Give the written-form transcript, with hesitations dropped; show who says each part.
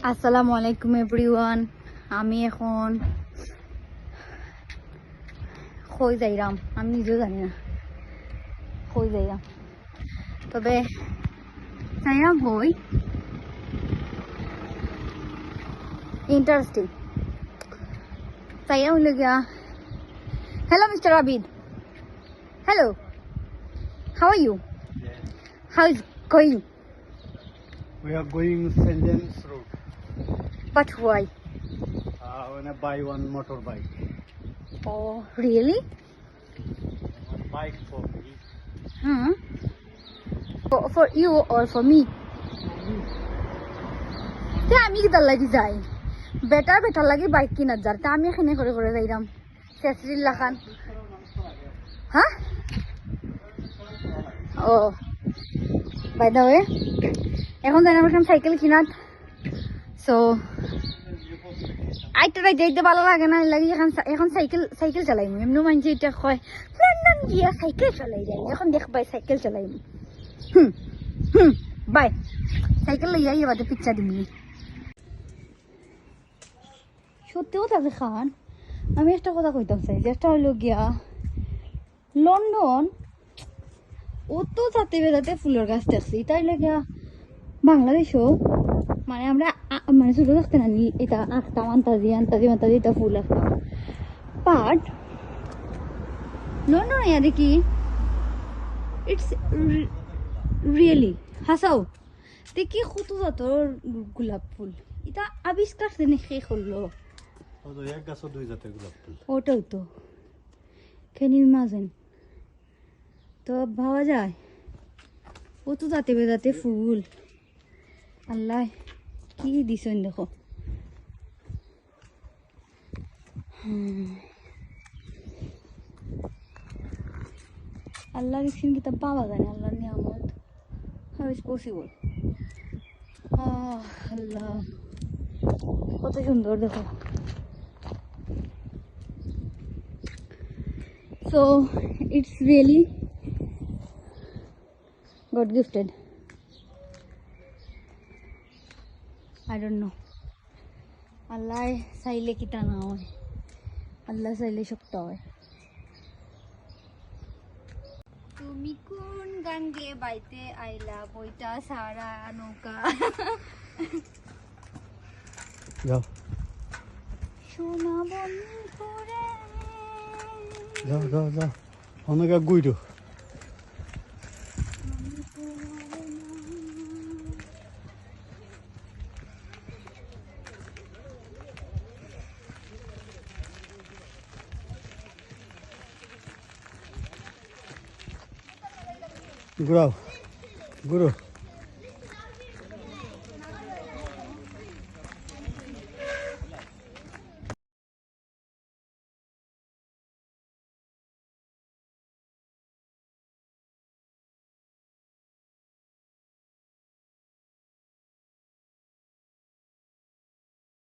Speaker 1: আসসালামু আলাইকুম এভরিওয়ান। আমি এখন কই যাইরাম আমি নিজেও জানি না কই যাইরাম, তবে যাইরাম হই ইন্টারেস্টিং। যাইরাম হইল গিয়া, hello mister Abid, hello, how are you, how is going?
Speaker 2: We are going Sendens Road.
Speaker 1: But why?
Speaker 2: When I buy one motorbike.
Speaker 1: ও রিয়েলি?
Speaker 2: One bike for me.
Speaker 1: For you or for me? আমি কি তার লাগি যাই, বেটার লাগে bike কিনার যার, তা আমি এখানে করে করে যাইরাম সেসরিল্লা খান। হ্যাঁ, ও বাই দা ওয়ে, এখন যাই আমার সাইকেল কিনাত। সো আইটা যাইতে ভালো লাগে না, লাগে এখন সাইকেল চালাইম। এমনি মানছি এটা কয় লন্ডন গিয়া সাইকেল চালাই যাই, এখন দেখ বাই সাইকেল চালাইম। বাই, সাইকেল লইয়া এবার পিকচার দিবি। সত্যি কথা খান, আমি একটা কথা কইতাম চাই, যেটা হইল গিয়া লন্ডন অত যাতে বেড়াতে ফুলের গাছ দেখছি, তাই গিয়া বাংলাদেশও মানে আমরা মানে ছোটো থাকতে না এটা আঁকতাম, আন্তাজি এটা ফুল আঁকতাম। বাট লন্ডন ইয়া দেখি ইটস রিয়েলি হাসাও দেখি কত জাতর গোলাপ ফুল, এটা আবিষ্কার যেন শেষ করলো।
Speaker 2: এক গাছও দুই জাতের গোলাপ ফুল।
Speaker 1: ওটাই তো ক্যান ইউ ইমাজিন, তো ভাবা যায় কত জাতে বেজাতে ফুল আল্লাহ কি দিছেন দেখো। আল্লাহ রিক্সিন কিতাব পাওয়া যায় না, আল্লাহর নিয়ামত। How is possible? আল্লাহ কত সুন্দর দেখো। So it's really God gifted. I don't know. আল্লাহ চাইলে কিতা না হয়, আল্লাহ চাইলে সবটা হয়। তুমি কোন গান গেয়ে বাইতে আইলা, বইটা সারা নৌকা।
Speaker 2: যাও
Speaker 1: সোনা বন্ধুরে
Speaker 2: যাও যাও যাও, অনেক গুইরো। ঘুরাও ঘুরো।